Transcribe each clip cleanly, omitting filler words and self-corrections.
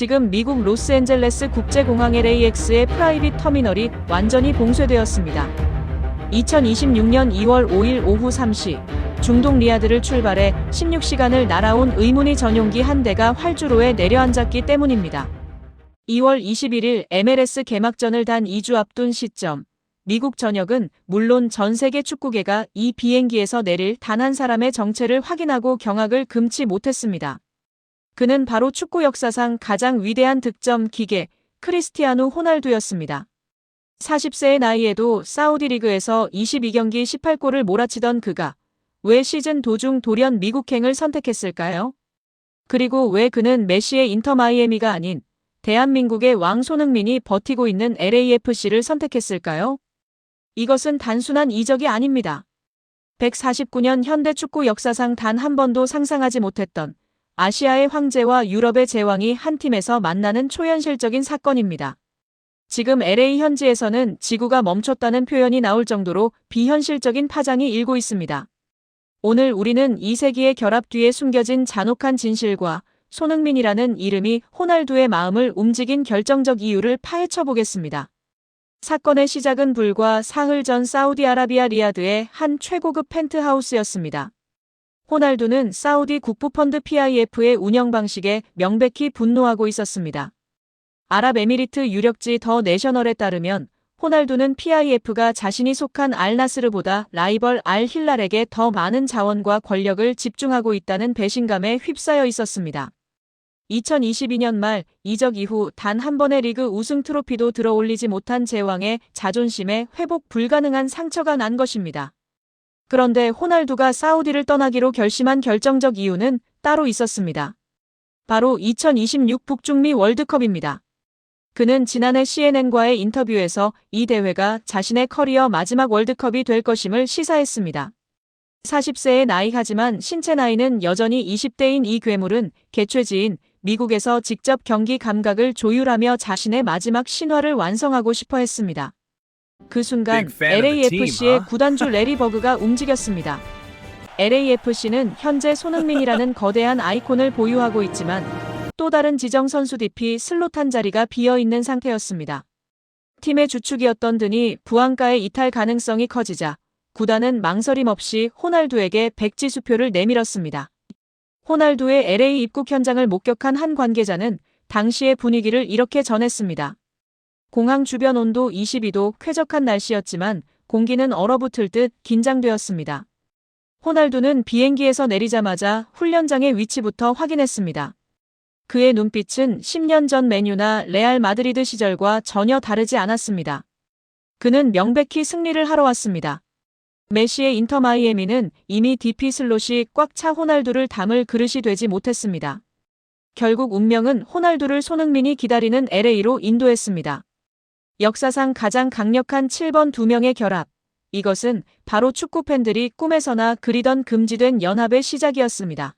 지금 미국 로스앤젤레스 국제공항 LAX의 프라이빗 터미널이 완전히 봉쇄되었습니다. 2026년 2월 5일 오후 3시 중동 리야드를 출발해 16시간을 날아온 의문의 전용기 한 대가 활주로에 내려앉았기 때문입니다. 2월 21일 MLS 개막전을 단 2주 앞둔 시점, 미국 전역은 물론 전 세계 축구계가 이 비행기에서 내릴 단 한 사람의 정체를 확인하고 경악을 금치 못했습니다. 그는 바로 축구 역사상 가장 위대한 득점 기계 크리스티아누 호날두였습니다. 40세의 나이에도 사우디 리그에서 22경기 18골을 몰아치던 그가 왜 시즌 도중 돌연 미국행을 선택했을까요? 그리고 왜 그는 메시의 인터 마이애미가 아닌 대한민국의 왕 손흥민이 버티고 있는 LAFC를 선택했을까요? 이것은 단순한 이적이 아닙니다. 149년 현대 축구 역사상 단 한 번도 상상하지 못했던 아시아의 황제와 유럽의 제왕이 한 팀에서 만나는 초현실적인 사건입니다. 지금 LA 현지에서는 지구가 멈췄다는 표현이 나올 정도로 비현실적인 파장이 일고 있습니다. 오늘 우리는 이 세기의 결합 뒤에 숨겨진 잔혹한 진실과 손흥민이라는 이름이 호날두의 마음을 움직인 결정적 이유를 파헤쳐 보겠습니다. 사건의 시작은 불과 사흘 전 사우디아라비아 리야드의 한 최고급 펜트하우스였습니다. 호날두는 사우디 국부펀드 PIF의 운영 방식에 명백히 분노하고 있었습니다. 아랍에미리트 유력지 더 내셔널에 따르면 호날두는 PIF가 자신이 속한 알나스르보다 라이벌 알 hillal에게 더 많은 자원과 권력을 집중하고 있다는 배신감에 휩싸여 있었습니다. 2022년 말 이적 이후 단 한 번의 리그 우승 트로피도 들어올리지 못한 제왕의 자존심에 회복 불가능한 상처가 난 것입니다. 그런데 호날두가 사우디를 떠나기로 결심한 결정적 이유는 따로 있었습니다. 바로 2026 북중미 월드컵입니다. 그는 지난해 CNN과의 인터뷰에서 이 대회가 자신의 커리어 마지막 월드컵이 될 것임을 시사했습니다. 40세의 나이하지만 신체 나이는 여전히 20대인 이 괴물은 개최지인 미국에서 직접 경기 감각을 조율하며 자신의 마지막 신화를 완성하고 싶어 했습니다. 그 순간 LAFC의 구단주 레리 버그가 움직였습니다. LAFC는 현재 손흥민이라는 거대한 아이콘을 보유하고 있지만 또 다른 지정 선수 DP 슬로탄 자리가 비어있는 상태였습니다. 팀의 주축이었던 든이 부안가의 이탈 가능성이 커지자 구단은 망설임 없이 호날두에게 백지수표를 내밀었습니다. 호날두의 LA 입국 현장을 목격한 한 관계자는 당시의 분위기를 이렇게 전했습니다. 공항 주변 온도 22도 쾌적한 날씨였지만 공기는 얼어붙을 듯 긴장되었습니다. 호날두는 비행기에서 내리자마자 훈련장의 위치부터 확인했습니다. 그의 눈빛은 10년 전 맨유나 레알 마드리드 시절과 전혀 다르지 않았습니다. 그는 명백히 승리를 하러 왔습니다. 메시의 인터 마이애미는 이미 DP 슬롯이 꽉 차 호날두를 담을 그릇이 되지 못했습니다. 결국 운명은 호날두를 손흥민이 기다리는 LA로 인도했습니다. 역사상 가장 강력한 7번 두 명의 결합. 이것은 바로 축구 팬들이 꿈에서나 그리던 금지된 연합의 시작이었습니다.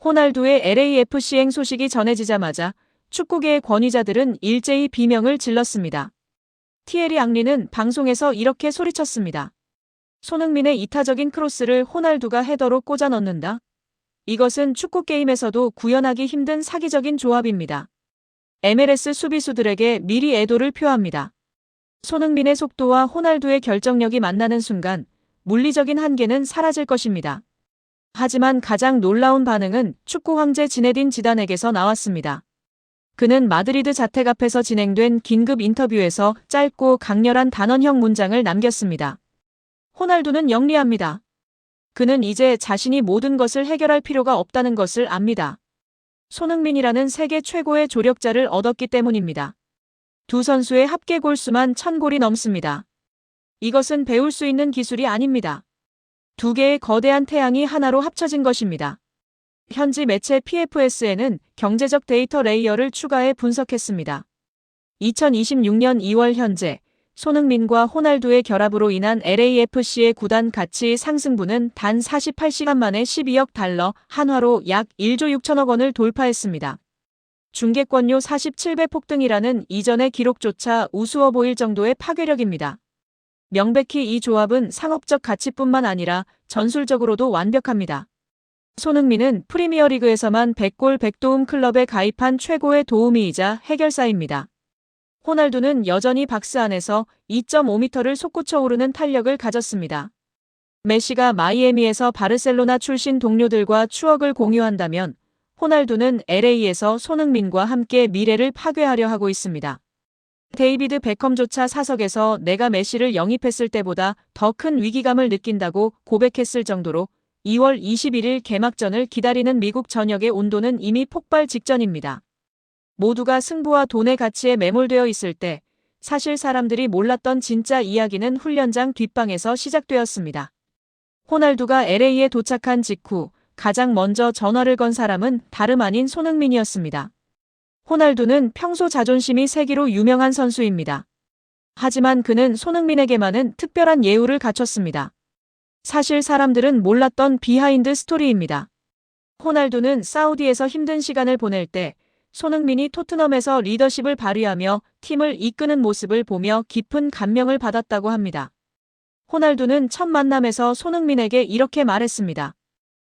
호날두의 LAFC행 소식이 전해지자마자 축구계의 권위자들은 일제히 비명을 질렀습니다. 티에리 앙리는 방송에서 이렇게 소리쳤습니다. 손흥민의 이타적인 크로스를 호날두가 헤더로 꽂아 넣는다? 이것은 축구 게임에서도 구현하기 힘든 사기적인 조합입니다. MLS 수비수들에게 미리 애도를 표합니다. 손흥민의 속도와 호날두의 결정력이 만나는 순간 물리적인 한계는 사라질 것입니다. 하지만 가장 놀라운 반응은 축구 황제 지네딘 지단에게서 나왔습니다. 그는 마드리드 자택 앞에서 진행된 긴급 인터뷰에서 짧고 강렬한 단언형 문장을 남겼습니다. 호날두는 영리합니다. 그는 이제 자신이 모든 것을 해결할 필요가 없다는 것을 압니다. 손흥민이라는 세계 최고의 조력자를 얻었기 때문입니다. 두 선수의 합계 골수만 1000골이 넘습니다. 이것은 배울 수 있는 기술이 아닙니다. 두 개의 거대한 태양이 하나로 합쳐진 것입니다. 현지 매체 PFSN은 경제적 데이터 레이어를 추가해 분석했습니다. 2026년 2월 현재 손흥민과 호날두의 결합으로 인한 LAFC의 구단 가치 상승분은 단 48시간 만에 12억 달러, 한화로 약 1조 6천억 원을 돌파했습니다. 중계권료 47배 폭등이라는 이전의 기록조차 우스워 보일 정도의 파괴력입니다. 명백히 이 조합은 상업적 가치뿐만 아니라 전술적으로도 완벽합니다. 손흥민은 프리미어리그에서만 100골 100도움 클럽에 가입한 최고의 도우미이자 해결사입니다. 호날두는 여전히 박스 안에서 2.5m를 솟구쳐 오르는 탄력을 가졌습니다. 메시가 마이애미에서 바르셀로나 출신 동료들과 추억을 공유한다면 호날두는 LA에서 손흥민과 함께 미래를 파괴하려 하고 있습니다. 데이비드 베컴조차 사석에서 내가 메시를 영입했을 때보다 더 큰 위기감을 느낀다고 고백했을 정도로 2월 21일 개막전을 기다리는 미국 전역의 온도는 이미 폭발 직전입니다. 모두가 승부와 돈의 가치에 매몰되어 있을 때 사실 사람들이 몰랐던 진짜 이야기는 훈련장 뒷방에서 시작되었습니다. 호날두가 LA에 도착한 직후 가장 먼저 전화를 건 사람은 다름 아닌 손흥민이었습니다. 호날두는 평소 자존심이 세기로 유명한 선수입니다. 하지만 그는 손흥민에게만은 특별한 예우를 갖췄습니다. 사실 사람들은 몰랐던 비하인드 스토리입니다. 호날두는 사우디에서 힘든 시간을 보낼 때 손흥민이 토트넘에서 리더십을 발휘하며 팀을 이끄는 모습을 보며 깊은 감명을 받았다고 합니다. 호날두는 첫 만남에서 손흥민에게 이렇게 말했습니다.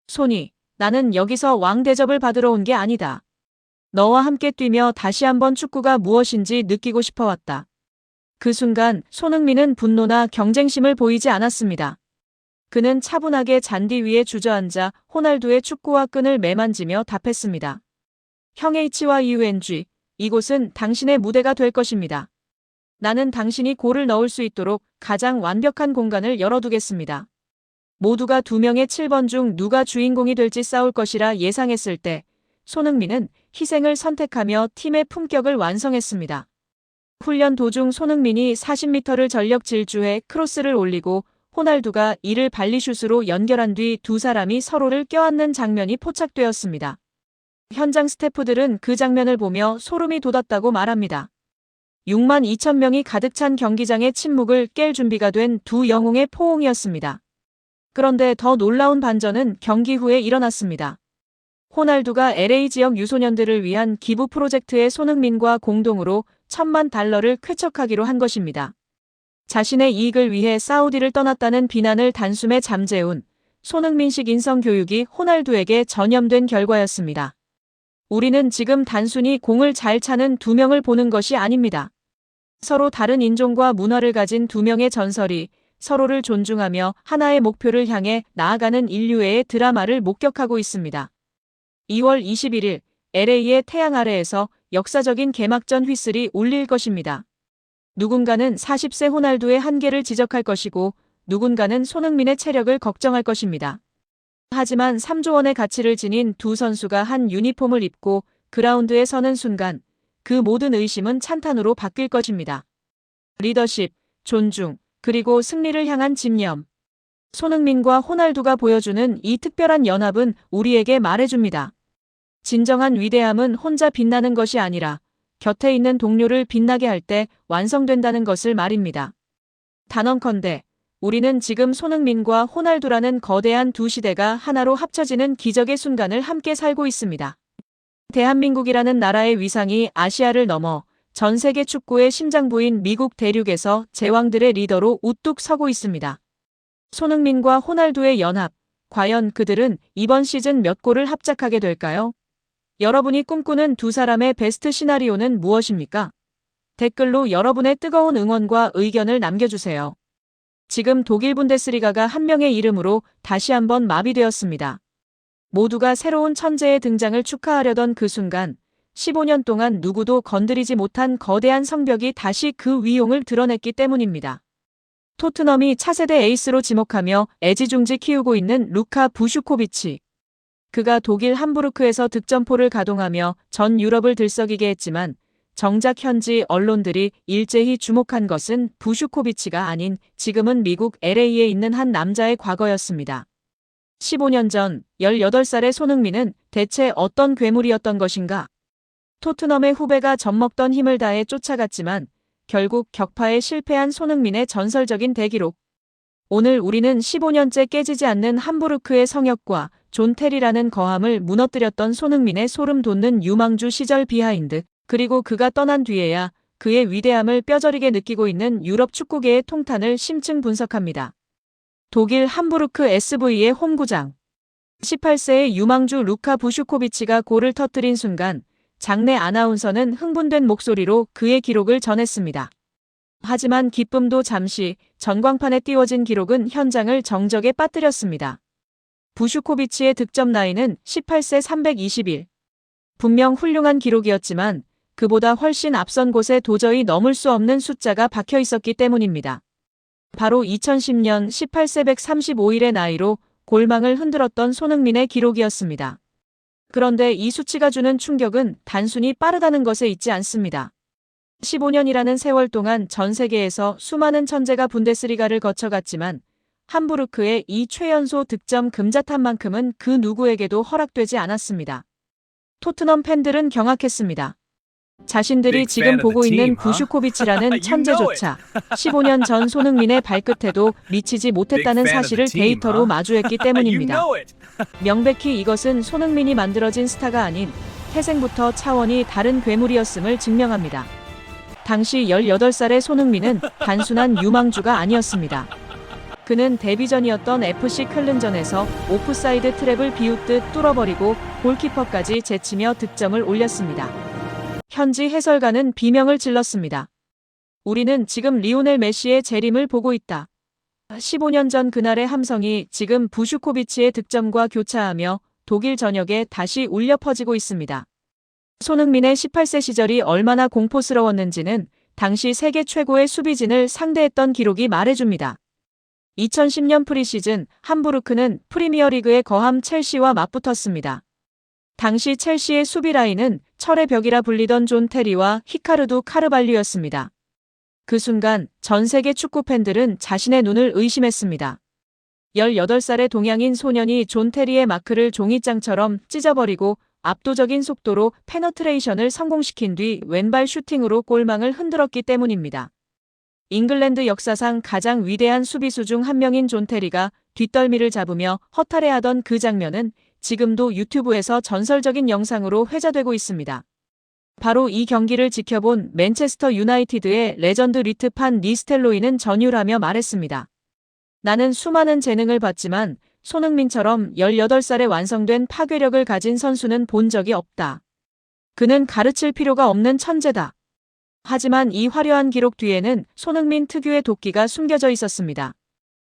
손이, 나는 여기서 왕 대접을 받으러 온 게 아니다. 너와 함께 뛰며 다시 한번 축구가 무엇인지 느끼고 싶어 왔다. 그 순간 손흥민은 분노나 경쟁심을 보이지 않았습니다. 그는 차분하게 잔디 위에 주저앉아 호날두의 축구와 끈을 매만지며 답했습니다. 형 H와 EUNG, 이곳은 당신의 무대가 될 것입니다. 나는 당신이 골을 넣을 수 있도록 가장 완벽한 공간을 열어두겠습니다. 모두가 2명의 7번 중 누가 주인공이 될지 싸울 것이라 예상했을 때 손흥민은 희생을 선택하며 팀의 품격을 완성했습니다. 훈련 도중 손흥민이 40m를 전력 질주해 크로스를 올리고 호날두가 이를 발리슛으로 연결한 뒤 두 사람이 서로를 껴안는 장면이 포착되었습니다. 현장 스태프들은 그 장면을 보며 소름이 돋았다고 말합니다. 6만 2천 명이 가득 찬 경기장의 침묵을 깰 준비가 된 두 영웅의 포옹이었습니다. 그런데 더 놀라운 반전은 경기 후에 일어났습니다. 호날두가 LA 지역 유소년들을 위한 기부 프로젝트에 손흥민과 공동으로 $1,000,000를 쾌척하기로 한 것입니다. 자신의 이익을 위해 사우디를 떠났다는 비난을 단숨에 잠재운 손흥민식 인성교육이 호날두에게 전염된 결과였습니다. 우리는 지금 단순히 공을 잘 차는 2명을 보는 것이 아닙니다. 서로 다른 인종과 문화를 가진 2명의 전설이 서로를 존중하며 하나의 목표를 향해 나아가는 인류애의 드라마를 목격하고 있습니다. 2월 21일 LA의 태양 아래에서 역사적인 개막전 휘슬이 울릴 것입니다. 누군가는 40세 호날두의 한계를 지적할 것이고 누군가는 손흥민의 체력을 걱정할 것입니다. 하지만 3조 원의 가치를 지닌 두 선수가 한 유니폼을 입고 그라운드에 서는 순간 그 모든 의심은 찬탄으로 바뀔 것입니다. 리더십, 존중, 그리고 승리를 향한 집념. 손흥민과 호날두가 보여주는 이 특별한 연합은 우리에게 말해줍니다. 진정한 위대함은 혼자 빛나는 것이 아니라 곁에 있는 동료를 빛나게 할 때 완성된다는 것을 말입니다. 단언컨대 우리는 지금 손흥민과 호날두라는 거대한 두 시대가 하나로 합쳐지는 기적의 순간을 함께 살고 있습니다. 대한민국이라는 나라의 위상이 아시아를 넘어 전 세계 축구의 심장부인 미국 대륙에서 제왕들의 리더로 우뚝 서고 있습니다. 손흥민과 호날두의 연합, 과연 그들은 이번 시즌 몇 골을 합작하게 될까요? 여러분이 꿈꾸는 두 사람의 베스트 시나리오는 무엇입니까? 댓글로 여러분의 뜨거운 응원과 의견을 남겨주세요. 지금 독일 분데스리가가 한 명의 이름으로 다시 한번 마비되었습니다. 모두가 새로운 천재의 등장을 축하하려던 그 순간 15년 동안 누구도 건드리지 못한 거대한 성벽이 다시 그 위용을 드러냈기 때문입니다. 토트넘이 차세대 에이스로 지목하며 애지중지 키우고 있는 루카 부슈코비치. 그가 독일 함부르크에서 득점포를 가동하며 전 유럽을 들썩이게 했지만 정작 현지 언론들이 일제히 주목한 것은 부슈코비치가 아닌 지금은 미국 LA에 있는 한 남자의 과거였습니다. 15년 전 18살의 손흥민은 대체 어떤 괴물이었던 것인가? 토트넘의 후배가 젖먹던 힘을 다해 쫓아갔지만 결국 격파에 실패한 손흥민의 전설적인 대기록. 오늘 우리는 15년째 깨지지 않는 함부르크의 성역과 존 테리라는 거함을 무너뜨렸던 손흥민의 소름 돋는 유망주 시절 비하인드, 그리고 그가 떠난 뒤에야 그의 위대함을 뼈저리게 느끼고 있는 유럽 축구계의 통탄을 심층 분석합니다. 독일 함부르크 SV의 홈구장. 18세의 유망주 루카 부슈코비치가 골을 터뜨린 순간 장내 아나운서는 흥분된 목소리로 그의 기록을 전했습니다. 하지만 기쁨도 잠시, 전광판에 띄워진 기록은 현장을 정적에 빠뜨렸습니다. 부슈코비치의 득점 나이는 18세 321. 분명 훌륭한 기록이었지만 그보다 훨씬 앞선 곳에 도저히 넘을 수 없는 숫자가 박혀 있었기 때문입니다. 바로 2010년 18세 135일의 나이로 골망을 흔들었던 손흥민의 기록이었습니다. 그런데 이 수치가 주는 충격은 단순히 빠르다는 것에 있지 않습니다. 15년이라는 세월 동안 전 세계에서 수많은 천재가 분데스리가를 거쳐갔지만 함부르크의 이 최연소 득점 금자탑만큼은 그 누구에게도 허락되지 않았습니다. 토트넘 팬들은 경악했습니다. 자신들이 지금 보고 있는 부슈코비치라는 천재조차 15년 전 손흥민의 발끝에도 미치지 못했다는 사실을 데이터로 마주했기 때문입니다. 명백히 이것은 손흥민이 만들어진 스타가 아닌 태생부터 차원이 다른 괴물이었음을 증명합니다. 당시 18살의 손흥민은 단순한 유망주가 아니었습니다. 그는 데뷔전이었던 FC 쾰른전에서 오프사이드 트랩을 비웃듯 뚫어버리고 골키퍼까지 제치며 득점을 올렸습니다. 현지 해설가는 비명을 질렀습니다. 우리는 지금 리오넬 메시의 재림을 보고 있다. 15년 전 그날의 함성이 지금 부슈코비치의 득점과 교차하며 독일 전역에 다시 울려 퍼지고 있습니다. 손흥민의 18세 시절이 얼마나 공포스러웠는지는 당시 세계 최고의 수비진을 상대했던 기록이 말해줍니다. 2010년 프리시즌 함부르크는 프리미어리그의 거함 첼시와 맞붙었습니다. 당시 첼시의 수비 라인은 철의 벽이라 불리던 존 테리와 히카르두 카르발류였습니다. 그 순간 전 세계 축구 팬들은 자신의 눈을 의심했습니다. 18살의 동양인 소년이 존 테리의 마크를 종이장처럼 찢어버리고 압도적인 속도로 페너트레이션을 성공시킨 뒤 왼발 슈팅으로 골망을 흔들었기 때문입니다. 잉글랜드 역사상 가장 위대한 수비수 중 한 명인 존 테리가 뒷덜미를 잡으며 허탈해하던 그 장면은 지금도 유튜브에서 전설적인 영상으로 회자되고 있습니다. 바로 이 경기를 지켜본 맨체스터 유나이티드의 레전드 리트 판 니스텔로이는 전율하며 말했습니다. 나는 수많은 재능을 봤지만 손흥민처럼 18살에 완성된 파괴력을 가진 선수는 본 적이 없다. 그는 가르칠 필요가 없는 천재다. 하지만 이 화려한 기록 뒤에는 손흥민 특유의 도끼가 숨겨져 있었습니다.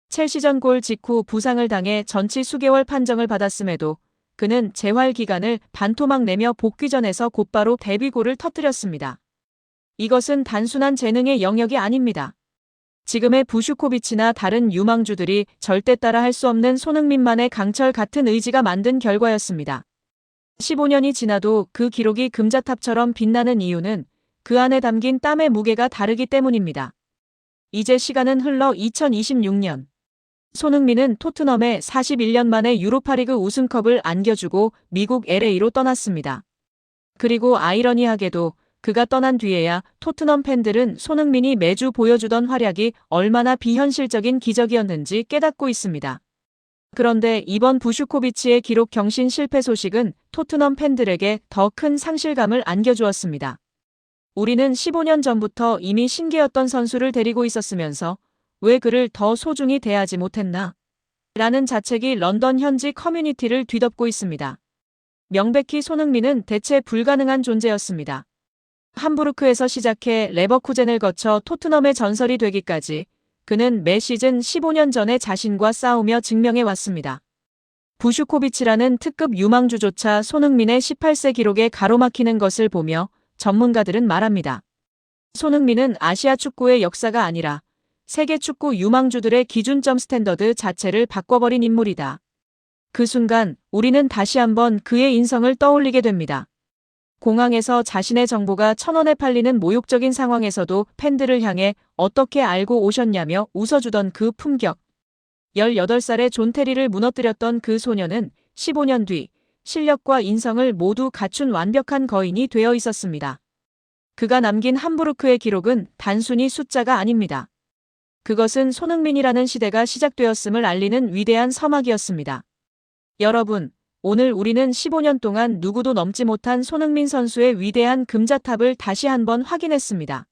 첼시전 골 직후 부상을 당해 전치 수개월 판정을 받았음에도 그는 재활 기간을 반토막 내며 복귀전에서 곧바로 데뷔골을 터뜨렸습니다. 이것은 단순한 재능의 영역이 아닙니다. 지금의 부슈코비치나 다른 유망주들이 절대 따라 할 수 없는 손흥민만의 강철 같은 의지가 만든 결과였습니다. 15년이 지나도 그 기록이 금자탑처럼 빛나는 이유는 그 안에 담긴 땀의 무게가 다르기 때문입니다. 이제 시간은 흘러 2026년. 손흥민은 토트넘에 41년 만에 유로파리그 우승컵을 안겨주고 미국 LA로 떠났습니다. 그리고 아이러니하게도 그가 떠난 뒤에야 토트넘 팬들은 손흥민이 매주 보여주던 활약이 얼마나 비현실적인 기적이었는지 깨닫고 있습니다. 그런데 이번 부슈코비치의 기록 경신 실패 소식은 토트넘 팬들에게 더 큰 상실감을 안겨주었습니다. 우리는 15년 전부터 이미 신기했던 선수를 데리고 있었으면서 왜 그를 더 소중히 대하지 못했나? 라는 자책이 런던 현지 커뮤니티를 뒤덮고 있습니다. 명백히 손흥민은 대체 불가능한 존재였습니다. 함부르크에서 시작해 레버쿠젠을 거쳐 토트넘의 전설이 되기까지 그는 매 시즌 15년 전의 자신과 싸우며 증명해 왔습니다. 부슈코비치라는 특급 유망주조차 손흥민의 18세 기록에 가로막히는 것을 보며 전문가들은 말합니다. 손흥민은 아시아 축구의 역사가 아니라 세계 축구 유망주들의 기준점 스탠더드 자체를 바꿔버린 인물이다. 그 순간 우리는 다시 한번 그의 인성을 떠올리게 됩니다. 공항에서 자신의 정보가 1,000원에 팔리는 모욕적인 상황에서도 팬들을 향해 어떻게 알고 오셨냐며 웃어주던 그 품격. 18살의 존 테리를 무너뜨렸던 그 소녀는 15년 뒤 실력과 인성을 모두 갖춘 완벽한 거인이 되어 있었습니다. 그가 남긴 함부르크의 기록은 단순히 숫자가 아닙니다. 그것은 손흥민이라는 시대가 시작되었음을 알리는 위대한 서막이었습니다. 여러분, 오늘 우리는 15년 동안 누구도 넘지 못한 손흥민 선수의 위대한 금자탑을 다시 한번 확인했습니다.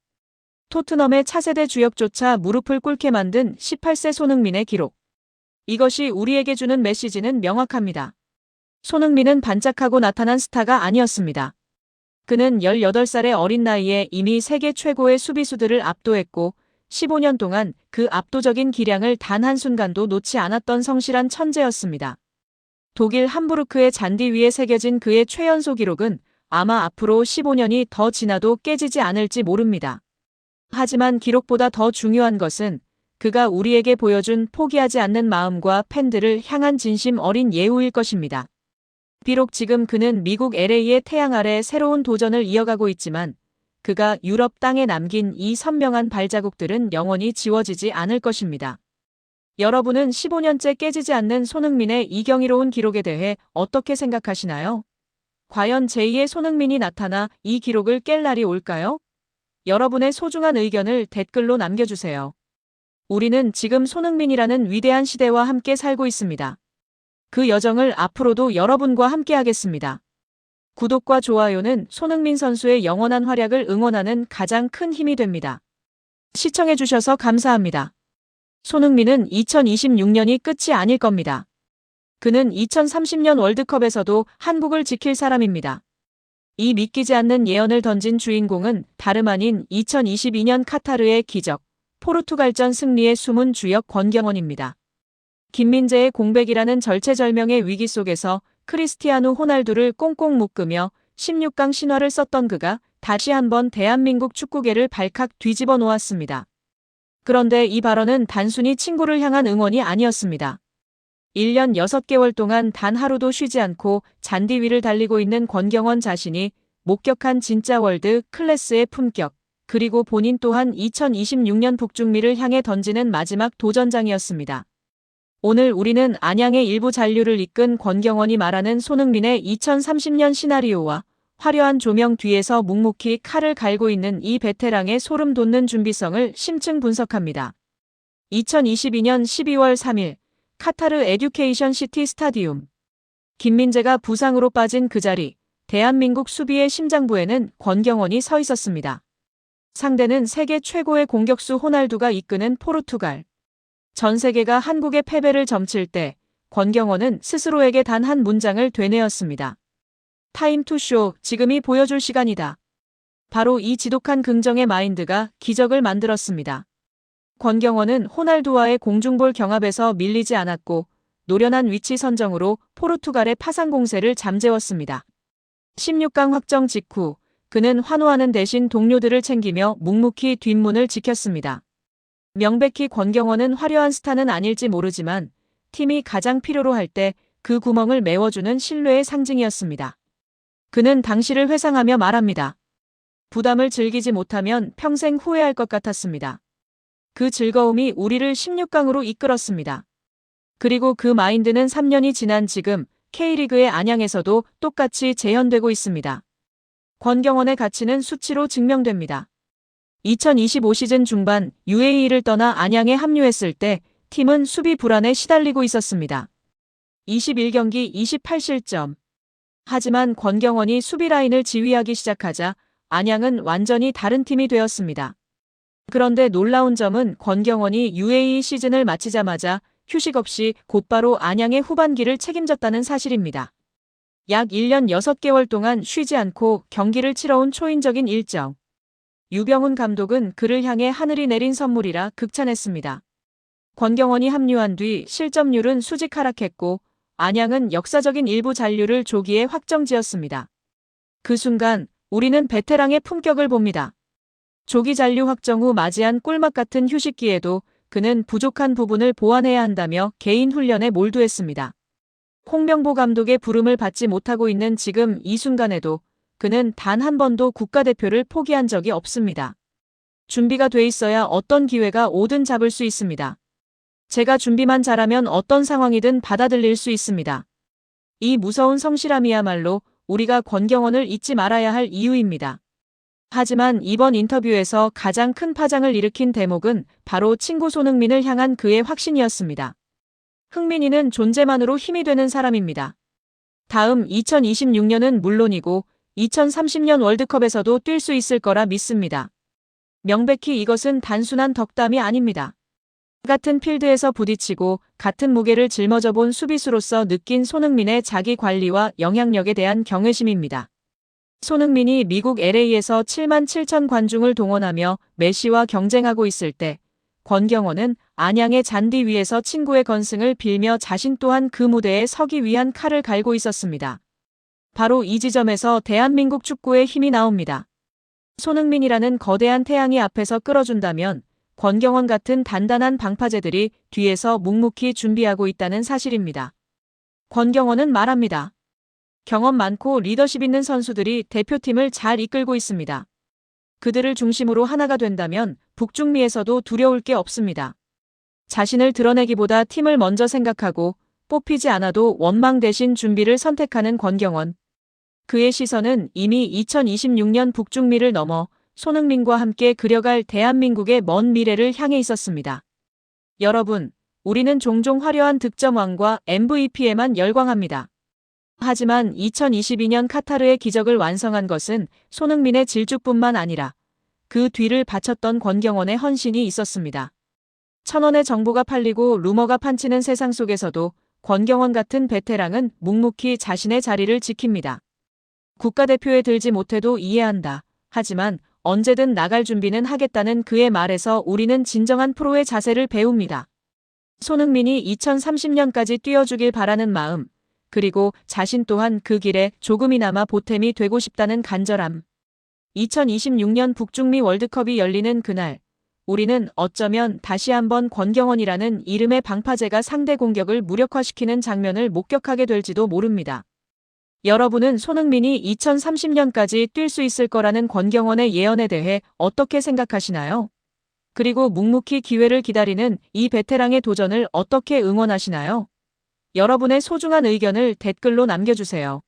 토트넘의 차세대 주역조차 무릎을 꿇게 만든 18세 손흥민의 기록. 이것이 우리에게 주는 메시지는 명확합니다. 손흥민은 반짝하고 나타난 스타가 아니었습니다. 그는 18살의 어린 나이에 이미 세계 최고의 수비수들을 압도했고 15년 동안 그 압도적인 기량을 단 한순간도 놓지 않았던 성실한 천재였습니다. 독일 함부르크의 잔디 위에 새겨진 그의 최연소 기록은 아마 앞으로 15년이 더 지나도 깨지지 않을지 모릅니다. 하지만 기록보다 더 중요한 것은 그가 우리에게 보여준 포기하지 않는 마음과 팬들을 향한 진심 어린 예우일 것입니다. 비록 지금 그는 미국 LA의 태양 아래 새로운 도전을 이어가고 있지만 그가 유럽 땅에 남긴 이 선명한 발자국들은 영원히 지워지지 않을 것입니다. 여러분은 15년째 깨지지 않는 손흥민의 이 경이로운 기록에 대해 어떻게 생각하시나요? 과연 제2의 손흥민이 나타나 이 기록을 깰 날이 올까요? 여러분의 소중한 의견을 댓글로 남겨주세요. 우리는 지금 손흥민이라는 위대한 시대와 함께 살고 있습니다. 그 여정을 앞으로도 여러분과 함께 하겠습니다. 구독과 좋아요는 손흥민 선수의 영원한 활약을 응원하는 가장 큰 힘이 됩니다. 시청해주셔서 감사합니다. 손흥민은 2026년이 끝이 아닐 겁니다. 그는 2030년 월드컵에서도 한국을 지킬 사람입니다. 이 믿기지 않는 예언을 던진 주인공은 다름 아닌 2022년 카타르의 기적, 포르투갈전 승리의 숨은 주역 권경원입니다. 김민재의 공백이라는 절체절명의 위기 속에서 크리스티아누 호날두를 꽁꽁 묶으며 16강 신화를 썼던 그가 다시 한번 대한민국 축구계를 발칵 뒤집어 놓았습니다. 그런데 이 발언은 단순히 친구를 향한 응원이 아니었습니다. 1년 6개월 동안 단 하루도 쉬지 않고 잔디 위를 달리고 있는 권경원 자신이 목격한 진짜 월드 클래스의 품격, 그리고 본인 또한 2026년 북중미를 향해 던지는 마지막 도전장이었습니다. 오늘 우리는 안양의 일부 잔류를 이끈 권경원이 말하는 손흥민의 2030년 시나리오와 화려한 조명 뒤에서 묵묵히 칼을 갈고 있는 이 베테랑의 소름 돋는 준비성을 심층 분석합니다. 2022년 12월 3일 카타르 에듀케이션 시티 스타디움. 김민재가 부상으로 빠진 그 자리, 대한민국 수비의 심장부에는 권경원이 서 있었습니다. 상대는 세계 최고의 공격수 호날두가 이끄는 포르투갈. 전 세계가 한국의 패배를 점칠 때 권경원은 스스로에게 단 한 문장을 되뇌었습니다. 타임 투 쇼, 지금이 보여줄 시간이다. 바로 이 지독한 긍정의 마인드가 기적을 만들었습니다. 권경원은 호날두와의 공중볼 경합에서 밀리지 않았고 노련한 위치 선정으로 포르투갈의 파상 공세를 잠재웠습니다. 16강 확정 직후 그는 환호하는 대신 동료들을 챙기며 묵묵히 뒷문을 지켰습니다. 명백히 권경원은 화려한 스타는 아닐지 모르지만 팀이 가장 필요로 할 때 그 구멍을 메워주는 신뢰의 상징이었습니다. 그는 당시를 회상하며 말합니다. 부담을 즐기지 못하면 평생 후회할 것 같았습니다. 그 즐거움이 우리를 16강으로 이끌었습니다. 그리고 그 마인드는 3년이 지난 지금 K리그의 안양에서도 똑같이 재현되고 있습니다. 권경원의 가치는 수치로 증명됩니다. 2025 시즌 중반 UAE를 떠나 안양에 합류했을 때 팀은 수비 불안에 시달리고 있었습니다. 21경기 28실점. 하지만 권경원이 수비 라인을 지휘하기 시작하자 안양은 완전히 다른 팀이 되었습니다. 그런데 놀라운 점은 권경원이 UAE 시즌을 마치자마자 휴식 없이 곧바로 안양의 후반기를 책임졌다는 사실입니다. 약 1년 6개월 동안 쉬지 않고 경기를 치러온 초인적인 일정. 유병훈 감독은 그를 향해 하늘이 내린 선물이라 극찬했습니다. 권경원이 합류한 뒤 실점률은 수직 하락했고 안양은 역사적인 일부 잔류를 조기에 확정지었습니다. 그 순간 우리는 베테랑의 품격을 봅니다. 조기 잔류 확정 후 맞이한 꿀맛 같은 휴식기에도 그는 부족한 부분을 보완해야 한다며 개인 훈련에 몰두했습니다. 홍명보 감독의 부름을 받지 못하고 있는 지금 이 순간에도 그는 단 한 번도 국가대표를 포기한 적이 없습니다. 준비가 돼 있어야 어떤 기회가 오든 잡을 수 있습니다. 제가 준비만 잘하면 어떤 상황이든 받아들일 수 있습니다. 이 무서운 성실함이야말로 우리가 권경원을 잊지 말아야 할 이유입니다. 하지만 이번 인터뷰에서 가장 큰 파장을 일으킨 대목은 바로 친구 손흥민을 향한 그의 확신이었습니다. 흥민이는 존재만으로 힘이 되는 사람입니다. 다음 2026년은 물론이고 2030년 월드컵에서도 뛸 수 있을 거라 믿습니다. 명백히 이것은 단순한 덕담이 아닙니다. 같은 필드에서 부딪히고 같은 무게를 짊어져 본 수비수로서 느낀 손흥민의 자기 관리와 영향력에 대한 경외심입니다. 손흥민이 미국 LA에서 7만 7천 관중을 동원하며 메시와 경쟁하고 있을 때 권경원은 안양의 잔디 위에서 친구의 건승을 빌며 자신 또한 그 무대에 서기 위한 칼을 갈고 있었습니다. 바로 이 지점에서 대한민국 축구의 힘이 나옵니다. 손흥민이라는 거대한 태양이 앞에서 끌어준다면 권경원 같은 단단한 방파제들이 뒤에서 묵묵히 준비하고 있다는 사실입니다. 권경원은 말합니다. 경험 많고 리더십 있는 선수들이 대표팀을 잘 이끌고 있습니다. 그들을 중심으로 하나가 된다면 북중미에서도 두려울 게 없습니다. 자신을 드러내기보다 팀을 먼저 생각하고 뽑히지 않아도 원망 대신 준비를 선택하는 권경원. 그의 시선은 이미 2026년 북중미를 넘어 손흥민과 함께 그려갈 대한민국의 먼 미래를 향해 있었습니다. 여러분, 우리는 종종 화려한 득점왕과 MVP에만 열광합니다. 하지만 2022년 카타르의 기적을 완성한 것은 손흥민의 질주뿐만 아니라 그 뒤를 바쳤던 권경원의 헌신이 있었습니다. 천원의 정보가 팔리고 루머가 판치는 세상 속에서도 권경원 같은 베테랑은 묵묵히 자신의 자리를 지킵니다. 국가대표에 들지 못해도 이해한다. 하지만 언제든 나갈 준비는 하겠다는 그의 말에서 우리는 진정한 프로의 자세를 배웁니다. 손흥민이 2030년까지 뛰어주길 바라는 마음, 그리고 자신 또한 그 길에 조금이나마 보탬이 되고 싶다는 간절함. 2026년 북중미 월드컵이 열리는 그날, 우리는 어쩌면 다시 한번 권경원이라는 이름의 방파제가 상대 공격을 무력화시키는 장면을 목격하게 될지도 모릅니다. 여러분은 손흥민이 2030년까지 뛸 수 있을 거라는 권경원의 예언에 대해 어떻게 생각하시나요? 그리고 묵묵히 기회를 기다리는 이 베테랑의 도전을 어떻게 응원하시나요? 여러분의 소중한 의견을 댓글로 남겨주세요.